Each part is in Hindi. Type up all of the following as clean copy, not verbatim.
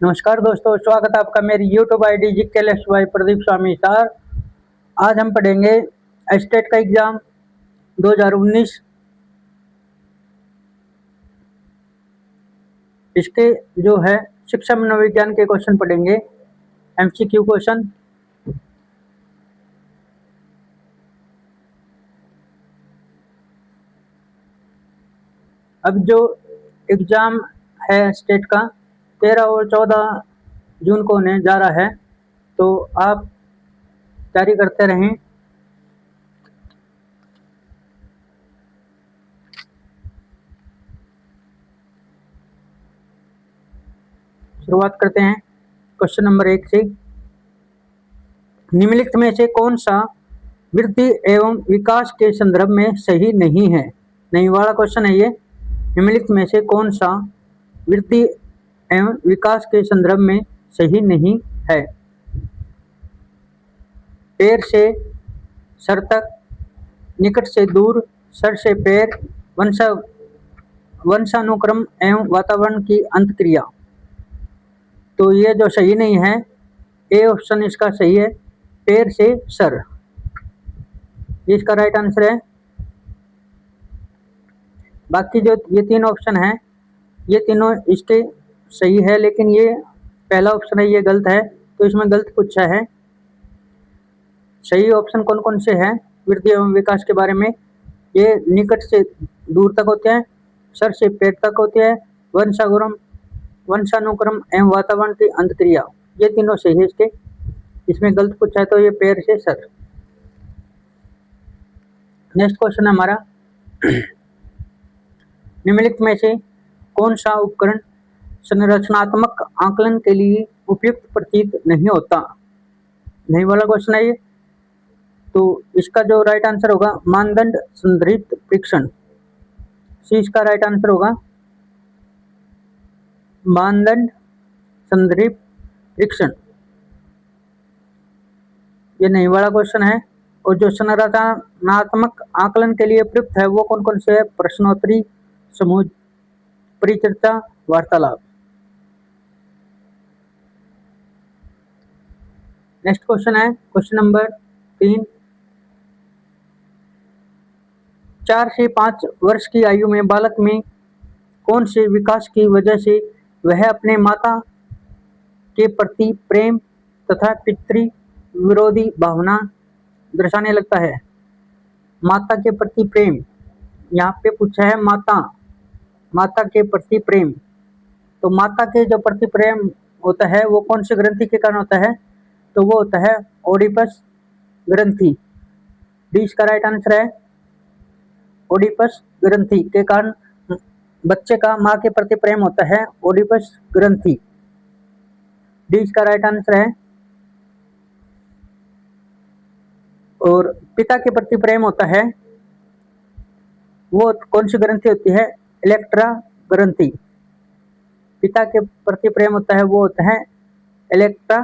नमस्कार दोस्तों, स्वागत है आपका मेरी यूट्यूब आईडी जीकेएलएस बाय प्रदीप स्वामी सर। आज हम पढ़ेंगे स्टेट का एग्जाम 2019। इसके जो है शिक्षा मनोविज्ञान के क्वेश्चन पढ़ेंगे, एमसीक्यू क्वेश्चन। अब जो एग्जाम है स्टेट का 13 और 14 जून को होने जा रहा है, तो आप तैयारी करते रहें। शुरुआत करते हैं क्वेश्चन नंबर 1 से। निम्नलिखित में से कौन सा वृद्धि एवं विकास के संदर्भ में सही नहीं है? नहीं वाला क्वेश्चन है ये। निम्नलिखित में से कौन सा वृद्धि एवं विकास के संदर्भ में सही नहीं है? पैर से सर तक, निकट से दूर, सर से पैर, वंशानुक्रम एवं वातावरण की अंतक्रिया। तो ये जो सही नहीं है, ए ऑप्शन इसका सही है, पैर से सर, इसका राइट आंसर है। बाकी जो ये 3 ऑप्शन है, ये तीनों इसके सही है, लेकिन ये पहला ऑप्शन है ये गलत है, तो इसमें गलत पूछा है। सही ऑप्शन कौन कौन से हैं वृद्धि एवं विकास के बारे में? ये निकट से दूर तक होते हैं, सर से पैर तक होते हैं, वंशानुक्रम एवं वातावरण की अंतक्रिया, ये तीनों सही है इसके। इसमें गलत पूछा है तो ये पैर से सर। नेक्स्ट क्वेश्चन है हमारा, निम्नलिखित में से कौन सा उपकरण संरचनात्मक आकलन के लिए उपयुक्त प्रतीत नहीं होता? नहीं वाला क्वेश्चन है ये। तो इसका जो राइट आंसर होगा मानदंड संदर्भित परीक्षण, सी इसका राइट आंसर होगा, मानदंड संदर्भित परीक्षण। ये नहीं वाला क्वेश्चन है। और जो संरचनात्मक आकलन के लिए प्रयुक्त है वो कौन कौन से है? प्रश्नोत्तरी, समूह परिचर्चा, वार्तालाप। नेक्स्ट क्वेश्चन है क्वेश्चन नंबर 3। 4 से 5 वर्ष की आयु में बालक में कौन से विकास की वजह से वह अपने माता के प्रति प्रेम तथा पितृ विरोधी भावना दर्शाने लगता है? माता के प्रति प्रेम, यहाँ पे पूछा है माता के प्रति प्रेम। तो माता के जो प्रति प्रेम होता है वो कौन सी ग्रंथि के कारण होता है? तो वो होता है ओडिपस ग्रंथि। डी इसका राइट आंसर है, ओडिपस ग्रंथि के कारण बच्चे का माँ के प्रति प्रेम होता है, ओडिपस ग्रंथि। डी इसका राइट आंसर है। और पिता के प्रति प्रेम होता है, वो कौन सी ग्रंथि होती है? इलेक्ट्रा ग्रंथि। पिता के प्रति प्रेम होता है वो होता है इलेक्ट्रा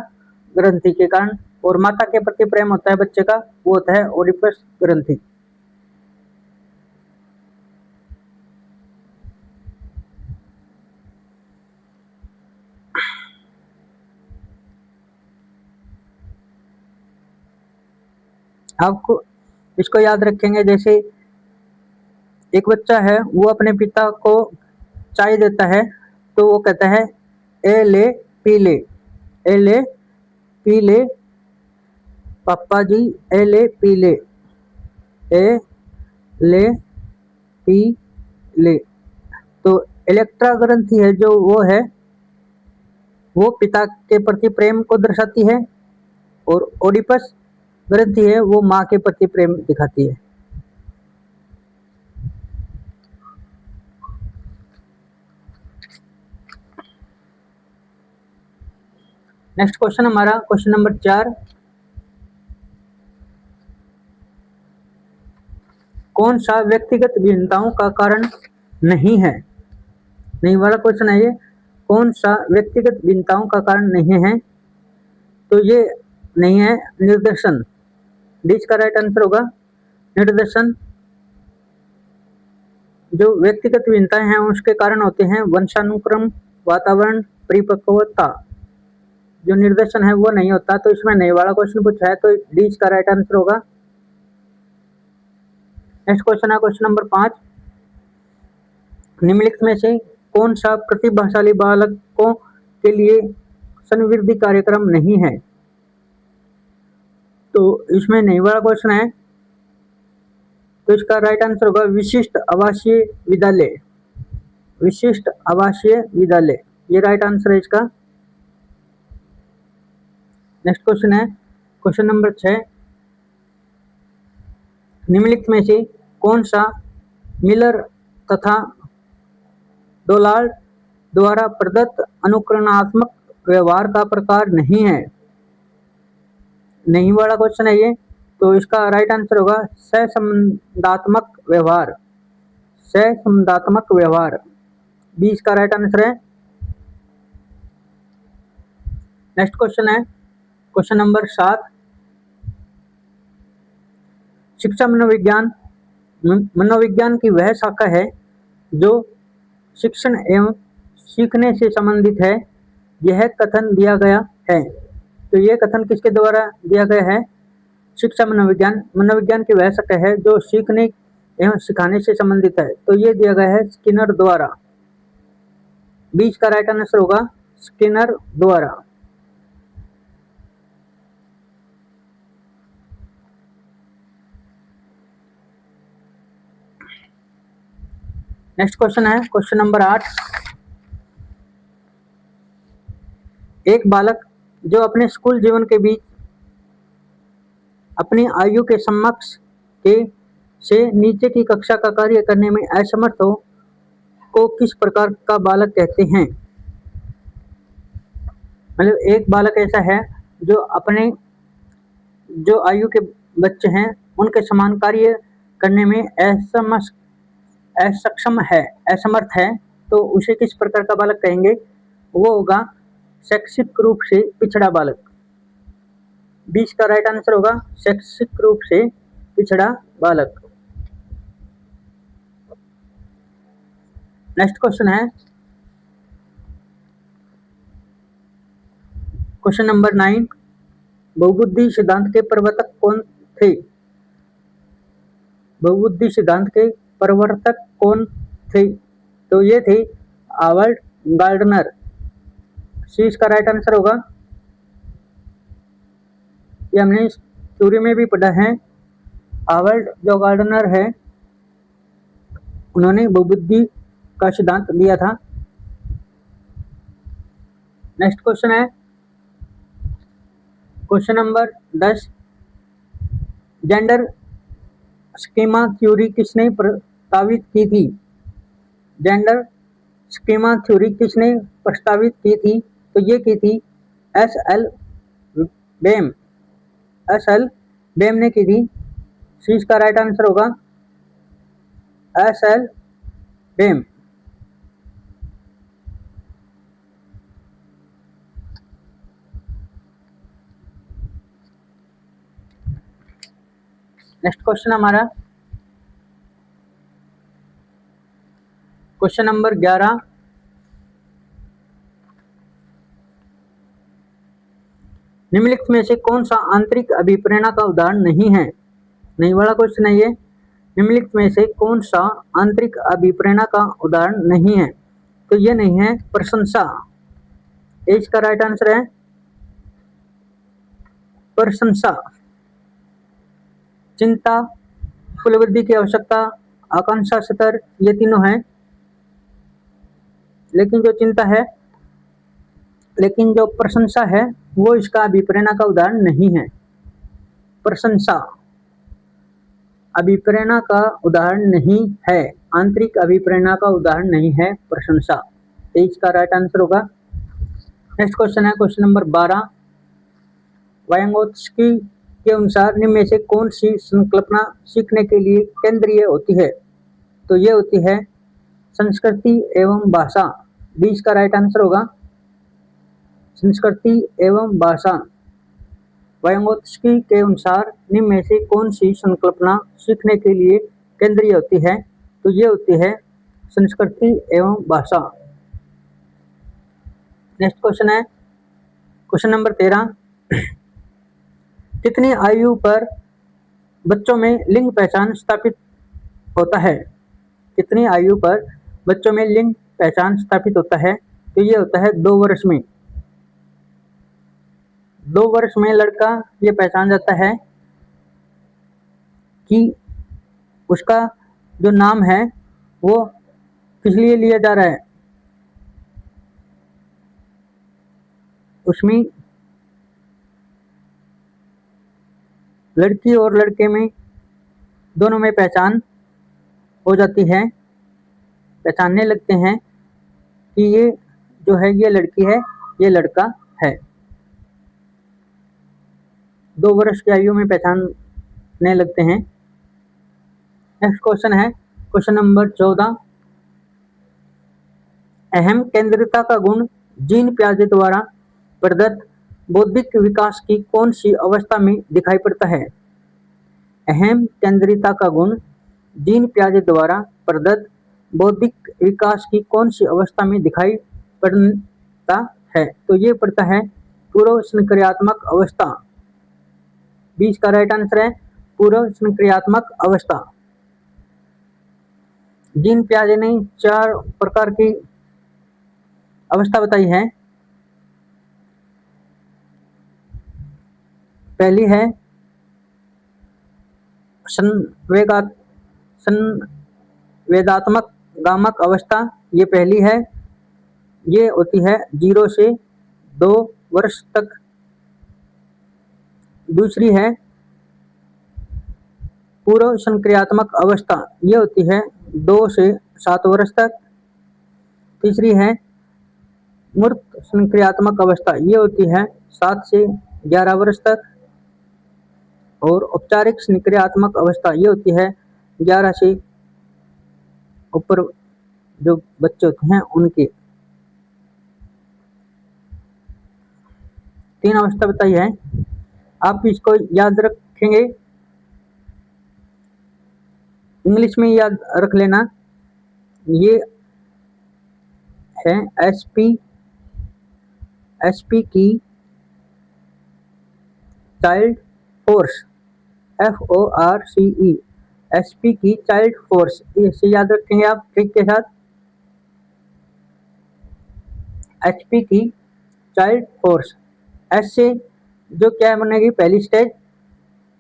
ग्रंथि के कारण। और माता के प्रति प्रेम होता है बच्चे का, वो होता है ओडिपस ग्रंथि। आपको इसको याद रखेंगे, जैसे एक बच्चा है वो अपने पिता को चाय देता है तो वो कहता है ए ले पी ले, ए ले पी ले पापा जी, ए ले पी ले, ए ले पी ले। तो इलेक्ट्रा ग्रंथि है जो वो है वो पिता के प्रति प्रेम को दर्शाती है, और ओडिपस ग्रंथि है वो माँ के प्रति प्रेम दिखाती है। नेक्स्ट क्वेश्चन हमारा क्वेश्चन नंबर 4। कौन सा व्यक्तिगत भिन्नताओं का कारण नहीं है? नहीं वाला क्वेश्चन है ये। कौन सा व्यक्तिगत भिन्नताओं का कारण नहीं है? तो ये नहीं है निर्देशन। डी का राइट आंसर होगा निर्देशन। जो व्यक्तिगत भिन्नताएं हैं उसके कारण होते हैं वंशानुक्रम, वातावरण, परिपक्वता। जो निर्देशन है वो नहीं होता, तो इसमें नहीं वाला क्वेश्चन पूछा है, तो डी इसका राइट आंसर होगा। नेक्स्ट क्वेश्चन है क्वेश्चन नंबर 5, निम्नलिखित में से कौन सा प्रतिभाशाली बालकों के लिए संवृद्धि कार्यक्रम नहीं है? तो इसमें नहीं वाला क्वेश्चन है, तो इसका राइट आंसर होगा विशिष्ट आवासीय विद्यालय। विशिष्ट आवासीय विद्यालय, ये राइट आंसर है इसका। नेक्स्ट क्वेश्चन है क्वेश्चन नंबर 6, निम्नलिखित में से कौन सा मिलर तथा डोलार्ड द्वारा प्रदत्त अनुकरणात्मक व्यवहार का प्रकार नहीं है? नहीं वाला क्वेश्चन है ये, तो इसका राइट आंसर होगा सहसंबंधात्मक व्यवहार। सहसंबंधात्मक व्यवहार, बी इसका राइट आंसर है। नेक्स्ट क्वेश्चन है क्वेश्चन नंबर 7, शिक्षा मनोविज्ञान मनोविज्ञान की वह शाखा है जो शिक्षण एवं सीखने से संबंधित है, यह कथन दिया गया है। तो यह कथन किसके द्वारा दिया गया है? शिक्षा मनोविज्ञान मनोविज्ञान की वह शाखा है जो सीखने एवं सिखाने से संबंधित है, तो ये दिया गया है स्किनर द्वारा। बी का राइट आंसर होगा स्किनर द्वारा। नेक्स्ट क्वेश्चन है क्वेश्चन नंबर 8, एक बालक जो अपने स्कूल जीवन के बीच अपनी आयु के समकक्ष के से नीचे की कक्षा का कार्य करने में असमर्थ हो को किस प्रकार का बालक कहते हैं? मतलब एक बालक ऐसा है जो अपने जो आयु के बच्चे हैं उनके समान कार्य करने में असक्षम है, असमर्थ है, तो उसे किस प्रकार का बालक कहेंगे? वो होगा शैक्षिक रूप से पिछड़ा बालक। 20 का राइट आंसर होगा शैक्षिक रूप से पिछड़ा बालक। नेक्स्ट क्वेश्चन है क्वेश्चन नंबर 9, बहुबुद्धि सिद्धांत के प्रवर्तक कौन थे? बहुबुद्धि सिद्धांत के प्रवर्तक कौन थे? तो ये थे हावर्ड गार्डनर। सी इसका राइट आंसर होगा। ये हमने थ्योरी में भी पढ़ा है। हावर्ड जो गार्डनर है उन्होंने बहुबुद्धि का सिद्धांत दिया था। नेक्स्ट क्वेश्चन है question number 10, gender schema theory किसने प्रस्तावित की थी? जेंडर स्कीमा थ्योरी किसने प्रस्तावित की थी? तो ये की थी एस.एल. बेम। एस.एल. बेम ने की थी। सी इसका राइट आंसर होगा एस.एल. बेम। नेक्स्ट क्वेश्चन हमारा क्वेश्चन नंबर 11, निम्नलिखित में से कौन सा आंतरिक अभिप्रेरणा का उदाहरण नहीं है? नहीं वाला क्वेश्चन है ये। निम्नलिखित में से कौन सा आंतरिक अभिप्रेरणा का उदाहरण नहीं है? तो ये नहीं है प्रशंसा। इसका राइट आंसर है प्रशंसा। चिंता, फुलवृद्धि की आवश्यकता, आकांक्षा स्तर, ये तीनों हैं। लेकिन जो प्रशंसा है वो इसका अभिप्रेरणा का उदाहरण नहीं है। प्रशंसा अभिप्रेरणा का उदाहरण नहीं है, आंतरिक अभिप्रेरणा का उदाहरण नहीं है प्रशंसा। तो इसका राइट आंसर होगा। नेक्स्ट क्वेश्चन है क्वेश्चन नंबर 12, वायंगोत्स्की के अनुसार निम्न में से कौन सी संकल्पना सीखने के लिए केंद्रीय होती है? तो ये होती है संस्कृति एवं भाषा। 20 का राइट आंसर होगा संस्कृति एवं भाषा। वायंगोत्स्की के अनुसार निम्न में से कौन सी संकल्पना सीखने के लिए केंद्रीय होती है? तो ये होती है संस्कृति एवं भाषा। नेक्स्ट क्वेश्चन है क्वेश्चन नंबर 13, कितनी आयु पर बच्चों में लिंग पहचान स्थापित होता है? कितनी आयु पर बच्चों में लिंग पहचान स्थापित होता है? तो ये होता है 2 वर्ष में। 2 वर्ष में लड़का ये पहचान जाता है कि उसका जो नाम है वो किस लिए लिया जा रहा है। उसमें लड़की और लड़के में दोनों में पहचान हो जाती है, पहचानने लगते हैं कि ये जो है ये लड़की है, ये लड़का है। 2 वर्ष की आयु में पहचानने लगते हैं। नेक्स्ट क्वेश्चन है क्वेश्चन नंबर 14, अहम केंद्रिता का गुण जीन पियाजे द्वारा प्रदत्त बौद्धिक विकास की कौन सी अवस्था में दिखाई पड़ता है? अहम केंद्रिता का गुण जीन पियाजे द्वारा प्रदत्त बौद्धिक विकास की कौन सी अवस्था में दिखाई पड़ता है? तो ये पड़ता है पूर्व संक्रियात्मक अवस्था। 20 का राइट आंसर है पूर्व संक्रियात्मक अवस्था। जीन पियाजे ने 4 प्रकार की अवस्था बताई है। पहली है संवेदात्मक गामक अवस्था, ये पहली है। ये होती है 0 से 2 वर्ष तक। दूसरी है पूर्व संक्रियात्मक अवस्था, ये होती है 2 से 7 वर्ष तक। तीसरी है मूर्त संक्रियात्मक अवस्था, ये होती है 7 से 11 वर्ष तक। और औपचारिक संक्रियात्मक अवस्था ये होती है 11 से ऊपर जो बच्चे होते हैं उनके। 3 अवस्था बताई है, आप इसको याद रखेंगे, इंग्लिश में याद रख लेना। ये है एसपी की चाइल्ड फोर्स, FORCE, एसपी की चाइल्ड फोर्स, इसे याद रखेंगे आप ट्रिक के साथ। एचपी की चाइल्ड फोर्स, एस से जो क्या बनेगी पहली stage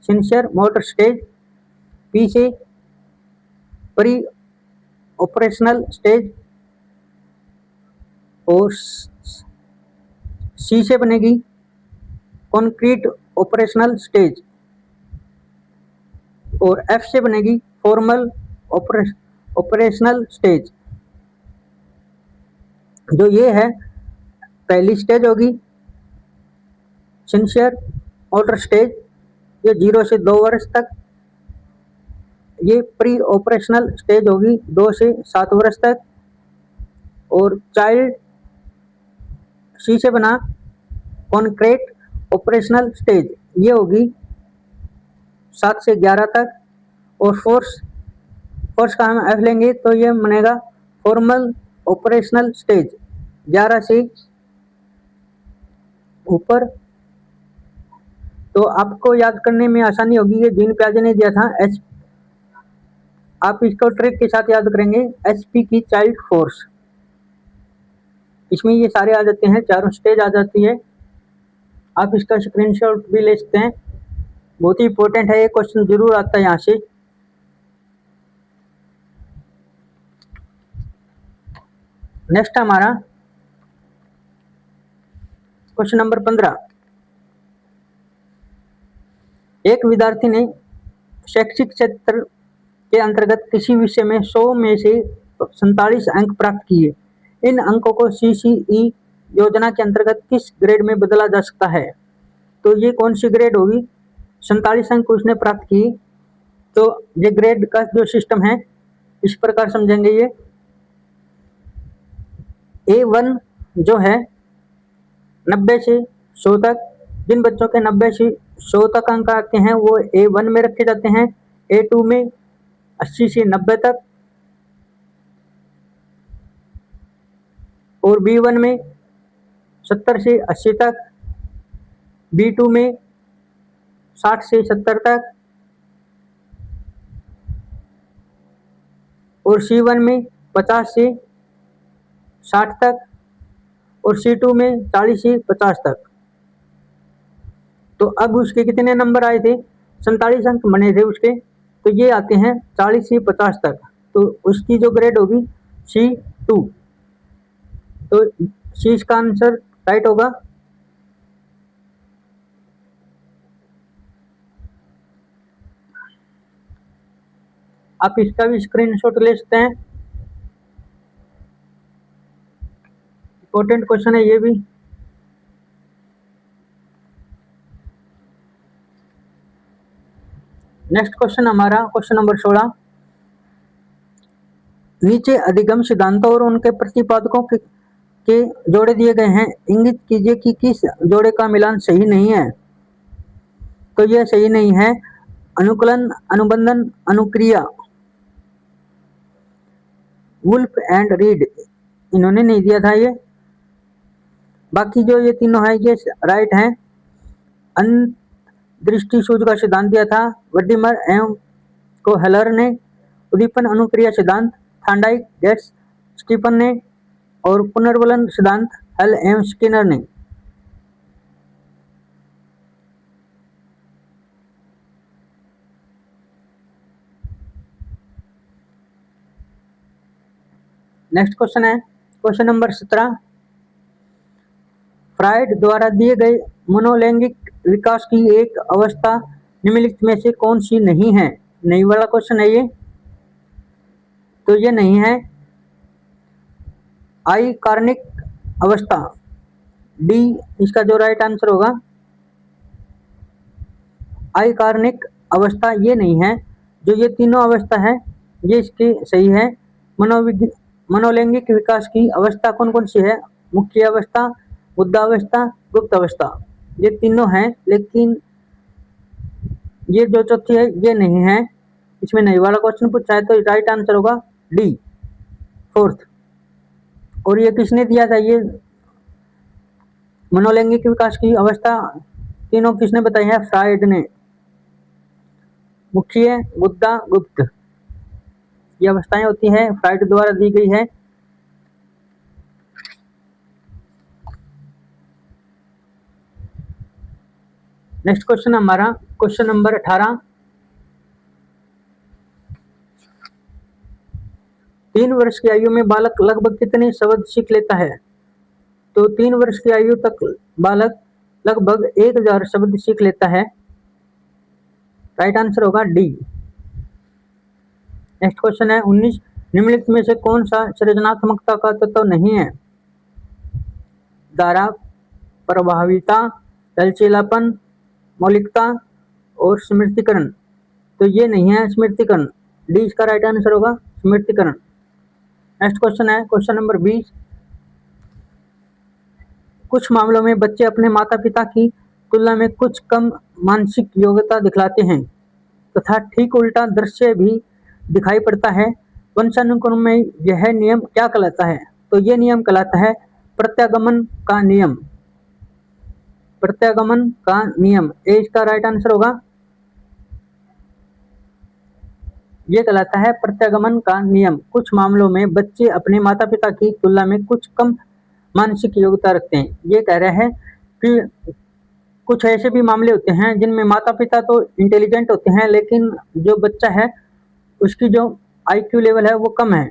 sincere motor stage, P से प्री ऑपरेशनल स्टेज, और सी से बनेगी कॉन्क्रीट ऑपरेशनल स्टेज, और एफ से बनेगी फॉर्मल ऑपरेशनल स्टेज। जो ये है पहली स्टेज होगी सिंसियर मोटर स्टेज, ये 0 से 2 वर्ष तक। ये प्री ऑपरेशनल स्टेज होगी 2 से 7 वर्ष तक। और चाइल्ड सी से बना कॉन्क्रीट ऑपरेशनल स्टेज, ये होगी 7 से 11 तक। और फोर्स का हम एफ लेंगे तो ये बनेगा फॉर्मल ऑपरेशनल स्टेज, 11 से ऊपर। तो आपको याद करने में आसानी होगी, ये जीन पियाजे ने दिया था एच, आप इसको ट्रिक के साथ याद करेंगे, एचपी की चाइल्ड फोर्स। इसमें ये सारे आ जाते हैं, चारों स्टेज आ जाती है। आप इसका स्क्रीनशॉट भी ले सकते हैं, बहुत ही इंपॉर्टेंट है, ये क्वेश्चन जरूर आता है यहाँ से। नेक्स्ट हमारा क्वेश्चन नंबर 15, एक विद्यार्थी ने शैक्षिक क्षेत्र के अंतर्गत किसी विषय में 100 में से 47 अंक प्राप्त किए। इन अंकों को CCE योजना के अंतर्गत किस ग्रेड में बदला जा सकता है? तो ये कौन सी ग्रेड होगी? 47 अंक उसने प्राप्त किए, तो ये ग्रेड का जो सिस्टम है इस प्रकार समझेंगे। ये A1 जो है 90 से 100 तक, जिन बच्चों के 90 से 100 तक अंक आते हैं वो A1 में रखे जाते हैं। A2 में 80 से 90 तक, और B1 में 70 से 80 तक, B2 में 60 से 70 तक और C1 में 50 से 60 तक और C2 में 40 से 50 तक। तो अब उसके कितने नंबर आए थे? 47 अंक बने थे उसके, तो ये आते हैं 40 से 50 तक, तो उसकी जो ग्रेड होगी C2। तो सी इसका आंसर राइट होगा। आप इसका भी स्क्रीनशॉट ले सकते हैं, इंपॉर्टेंट क्वेश्चन है ये भी। नेक्स्ट क्वेश्चन हमारा क्वेश्चन नंबर 16। नीचे अधिगम सिद्धांतों और उनके प्रतिपादकों के जोड़े दिए गए हैं, इंगित कीजिए कि किस जोड़े का मिलान सही नहीं है। तो यह सही नहीं है अनुकलन, अनुबंधन, अनुक्रिया। वुल्फ एंड रीड इन्होंने नहीं दिया था ये, बाकी जो ये तीनों है ये राइट हैं। अंतर्दृष्टि सूझ का सिद्धांत दिया था वर्डीमर एवं कोहेलर ने। उद्दीपन अनुक्रिया सिद्धांत थांडाइक, गेट्स, स्टीफन ने। और पुनर्वलन सिद्धांत हल एवं स्किनर ने। नेक्स्ट क्वेश्चन है क्वेश्चन नंबर 17। फ्रायड द्वारा दिए गए मनोलैंगिक विकास की एक अवस्था निम्नलिखित में से कौन सी नहीं है? नहीं वाला क्वेश्चन है ये, तो ये नहीं है आई कार्निक अवस्था। डी इसका जो राइट आंसर होगा। आई कार्निक अवस्था ये नहीं है। जो ये तीनों अवस्था है ये इसकी सही है। मनोलैंगिक विकास की अवस्था कौन कौन सी है? मुख्य अवस्था, बुद्धावस्था, गुप्त अवस्था, ये तीनों हैं, लेकिन ये जो चौथी है ये नहीं है। इसमें नहीं वाला क्वेश्चन पूछा है, तो राइट आंसर होगा डी, फोर्थ। और ये किसने दिया था? ये मनोलैंगिक विकास की अवस्था तीनों किसने बताई है? फ्रायड ने। मुख्य, बुद्धा, गुप्त, ये अवस्थाएं होती हैं, फ्रायड द्वारा दी गई है। नेक्स्ट क्वेश्चन हमारा क्वेश्चन नंबर 18। 3 वर्ष की आयु में बालक लगभग कितने शब्द सीख लेता है? तो 3 वर्ष की आयु तक बालक लगभग 1000 शब्द सीख लेता है। राइट आंसर होगा डी। नेक्स्ट क्वेश्चन है 19। निम्नलिखित में से कौन सा सृजनात्मकता का तत्व नहीं है? धारा, प्रभाविता, लचीलापन, मौलिकता और स्मृतिकरण। तो ये नहीं है स्मृतिकरण। डी इसका राइट आंसर होगा, स्मृतिकरण। नेक्स्ट क्वेश्चन है क्वेश्चन नंबर 20। कुछ मामलों में बच्चे अपने माता पिता की तुलना में कुछ कम मानसिक योग्यता दिखलाते हैं तथा ठीक उल्टा दृश्य भी दिखाई पड़ता है। वंशानुक्रम में यह नियम क्या कहलाता है? तो यह नियम कहलाता है प्रत्यागमन का नियम। प्रत्यागमन का नियम, ए इसका राइट आंसर होगा। यह कहलाता है प्रत्यागमन का नियम। कुछ मामलों में बच्चे अपने माता पिता की तुलना में कुछ कम मानसिक योग्यता रखते हैं। ये कह रहे हैं कि कुछ ऐसे भी मामले होते हैं जिनमें माता पिता तो इंटेलिजेंट होते हैं, लेकिन जो बच्चा है उसकी जो आईक्यू लेवल है वो कम है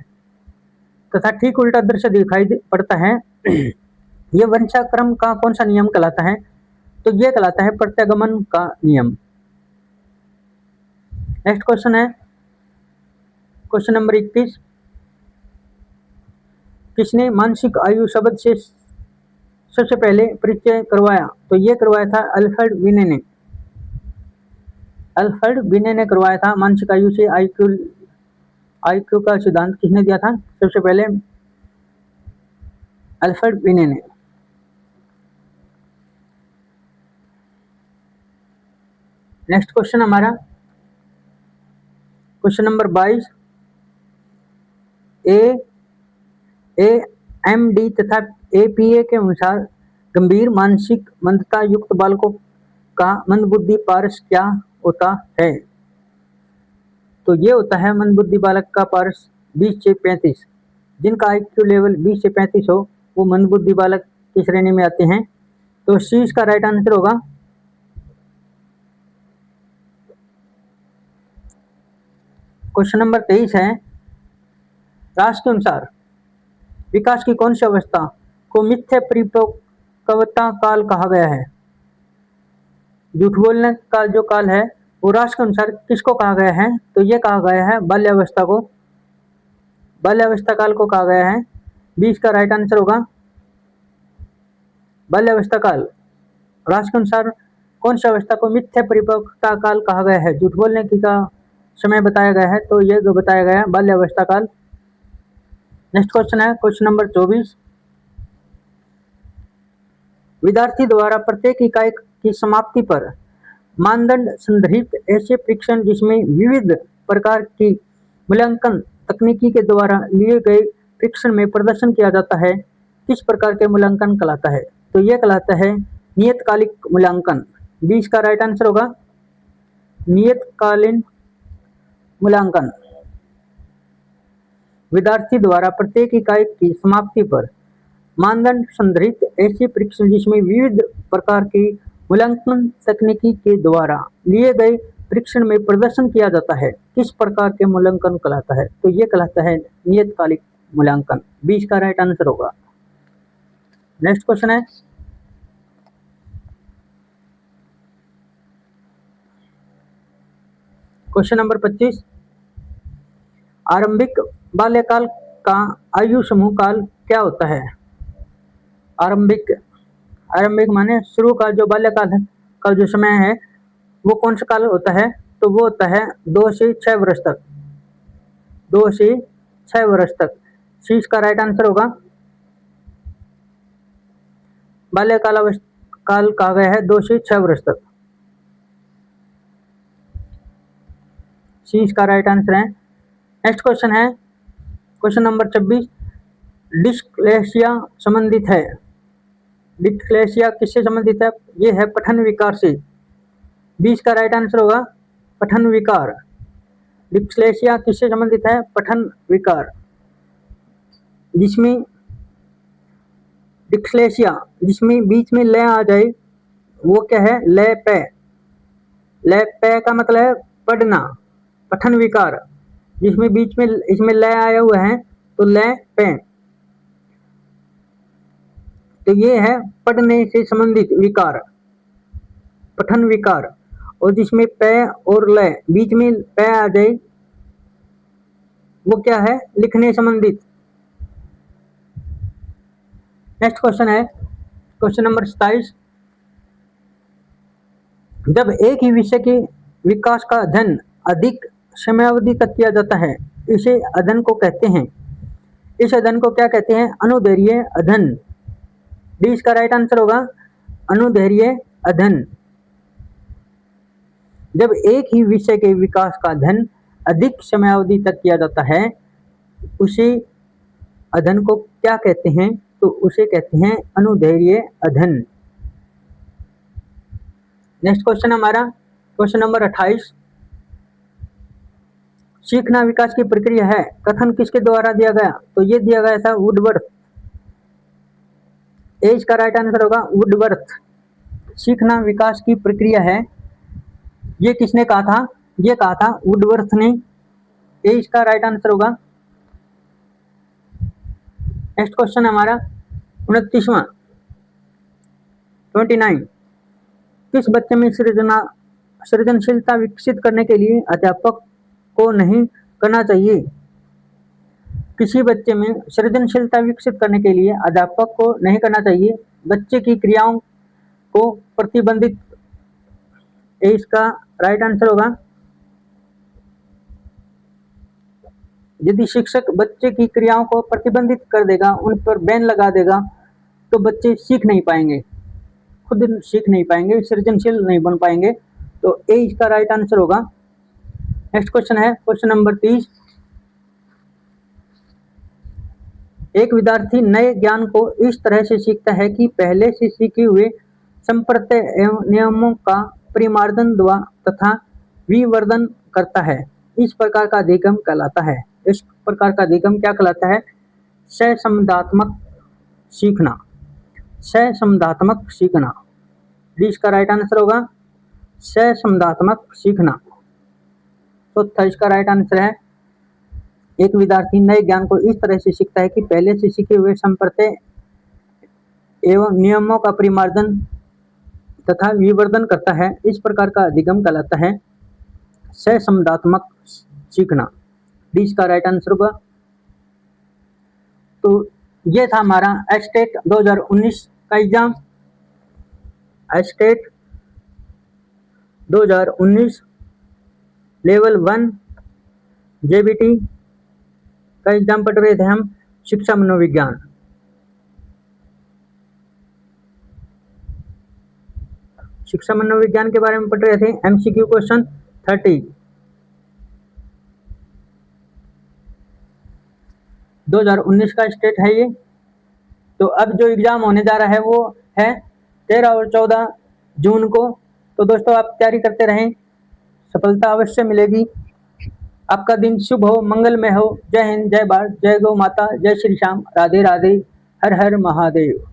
तथा ठीक उल्टा दृश्य दिखाई पड़ता है। ये वंशाक्रम का कौन सा नियम कहलाता है? तो ये कहलाता है प्रत्यागमन का नियम। नेक्स्ट क्वेश्चन है क्वेश्चन नंबर 21। किसने मानसिक आयु शब्द से सबसे पहले परिचय करवाया? तो ये करवाया था अल्फ्रेड बिने ने। अल्फ्रेड बिने ने करवाया था मानसिक आयु से आईक्यू का सिद्धांत किसने दिया था? सबसे पहले अल्फ्रेड बिने ने। नेक्स्ट क्वेश्चन हमारा क्वेश्चन नंबर 22। AMD तथा APA के अनुसार गंभीर मानसिक मंदता युक्त बालकों का मंदबुद्धि पारस क्या होता है? तो ये होता है मंदबुद्धि बालक का पारस 20 से 35। जिनका आईक्यू लेवल 20 से 35 हो वो मंदबुद्धि बालक की श्रेणी में आते हैं। तो सी इसका राइट आंसर होगा। क्वेश्चन नंबर 23 है, राष्ट्र के अनुसार विकास की कौन सी अवस्था को मिथ्या परिपक्वता काल कहा गया है? झूठ बोलने का जो काल है वो राष्ट्र के अनुसार किसको कहा गया है? तो ये कहा गया है बाल्यावस्था को, बाल्यावस्था काल को कहा गया है। 20 का राइट आंसर होगा बाल्यावस्था काल। राष्ट्र के अनुसार कौन सी अवस्था को मिथ्या परिपक्वता काल कहा गया है? झूठ बोलने की का समय बताया गया है, तो ये बताया गया है बाल्यावस्था काल। नेक्स्ट क्वेश्चन है क्वेश्चन नंबर 24, विद्यार्थी द्वारा प्रत्येक इकाई की समाप्ति पर मानदंड संदर्भित ऐसे परीक्षण जिसमें विविध प्रकार की मूल्यांकन तकनीकी के द्वारा लिए गए परीक्षण में प्रदर्शन किया जाता है, किस प्रकार के मूल्यांकन कहलाता है? तो यह कहलाता है नियतकालिक मूल्यांकन। 20 का राइट आंसर होगा नियतकालीन मूल्यांकन। विद्यार्थी द्वारा प्रत्येक इकाई की समाप्ति पर मानदंड संदर्भित ऐसे परीक्षण जिसमें विविध प्रकार की मूल्यांकन तकनीकी के द्वारा लिए गए परीक्षण में प्रदर्शन किया जाता है, किस प्रकार के मूल्यांकन कहलाता है? तो ये कहलाता है नियतकालिक मूल्यांकन। 20 का राइट आंसर होगा। नेक्स्ट क्वेश्चन है क्वेश्चन नंबर 25, आरंभिक बाल्यकाल का आयु समूह काल क्या होता है? आरंभिक आरंभिक माने शुरू का जो बाल्यकाल है का जो समय है वो कौन सा काल होता है? तो वो होता है 2 से 6 वर्ष तक। 2 से 6 वर्ष तक। सी इसका राइट आंसर होगा। बाल्यकाल काल कहा गया है 2 से 6 वर्ष तक। सी इसका राइट आंसर है। नेक्स्ट क्वेश्चन है क्वेश्चन नंबर 26, डिस्लेक्सिया संबंधित है। डिस्लेक्सिया किससे संबंधित है? ये है पठन विकार से। 20 का राइट आंसर होगा पठन विकार। डिस्लेक्सिया किससे संबंधित है? पठन विकार। जिसमें डिस्लेक्सिया जिसमें बीच में लय आ जाए वो क्या है? लय पे। लय पे का मतलब है पढ़ना। पठन विकार जिसमें बीच में इसमें लय आया हुआ है तो लय पे। तो ये है पढ़ने से संबंधित विकार, पठन विकार। और जिसमें पे और लय बीच में पे आ जाए वो क्या है? लिखने संबंधित। नेक्स्ट क्वेश्चन है क्वेश्चन नंबर 27, जब एक ही विषय के विकास का अध्ययन अधिक समयावधि तक किया जाता है इसे अध्ययन को कहते हैं। इस अध्ययन को क्या कहते हैं? अनुदैर्घ्य अध्ययन। 20 का राइट आंसर होगा अनुदैर्घ्य अध्ययन। जब एक ही विषय के विकास का अध्ययन अधिक समयावधि तक किया जाता है उसे अध्ययन को क्या कहते हैं? तो उसे कहते हैं अनुदैर्घ्य अध्ययन। नेक्स्ट क्वेश्चन हमारा क्वेश्चन नंबर 28, सीखना विकास की प्रक्रिया है कथन किसके द्वारा दिया गया? तो ये दिया गया था वुडवर्थ। ए इसका राइट आंसर होगा वुडवर्थ। सीखना विकास की प्रक्रिया है, ये किसने कहा था? ये कहा था वुडवर्थ ने। ए इसका राइट आंसर होगा। नेक्स्ट क्वेश्चन हमारा 29वां 29, किस बच्चे में सृजनशीलता विकसित करने के लिए अध्यापक को नहीं करना चाहिए? किसी बच्चे में सृजनशीलता विकसित करने के लिए अध्यापक को नहीं करना चाहिए। बच्चे की क्रियाओं को प्रतिबंधित। ए इसका राइट आंसर होगा। यदि शिक्षक बच्चे की क्रियाओं को प्रतिबंधित कर देगा, उन पर बैन लगा देगा, तो बच्चे सीख नहीं पाएंगे, खुद सीख नहीं पाएंगे, सृजनशील नहीं बन पाएंगे। तो ए इसका राइट आंसर होगा। नेक्स्ट क्वेश्चन है क्वेश्चन नंबर 30, एक विद्यार्थी नए ज्ञान को इस तरह से सीखता है कि पहले से सीखे हुए संप्रत्यय एवं नियमों का परिमार्जन तथा विवर्धन करता है, इस प्रकार का अधिगम कहलाता है। इस प्रकार का अधिगम क्या कहलाता है? सहसंबंधात्मक सीखना। सहसंबंधात्मक सीखना, डी इसका राइट आंसर होगा सहसंबंधात्मक सीखना। चौथा इसका राइट आंसर है एक विद्यार्थी नए ज्ञान को इस तरह से सीखता है कि पहले से सीखे हुए संप्रत्यय एवं नियमों का परिमार्जन तथा विवर्धन करता है, इस प्रकार का अधिगम कहलाता है सहसंबंधात्मक सीखना। डी इसका राइट आंसर होगा। तो ये था हमारा एस्टेट 2019 का एग्जाम। एस्टेट 2019 लेवल 1 जेबीटी का एग्जाम पढ़ रहे थे हम, शिक्षा मनोविज्ञान। शिक्षा मनोविज्ञान के बारे में पढ़ रहे थे। एमसीक्यू क्वेश्चन 30 2019 का स्टेट है ये। तो अब जो एग्जाम होने जा रहा है वो है 13 और 14 जून को। तो दोस्तों आप तैयारी करते रहें, सफलता अवश्य मिलेगी। आपका दिन शुभ हो, मंगलमय हो। जय हिंद, जय भारत, जय गौ माता, जय श्री श्याम, राधे राधे, हर हर महादेव।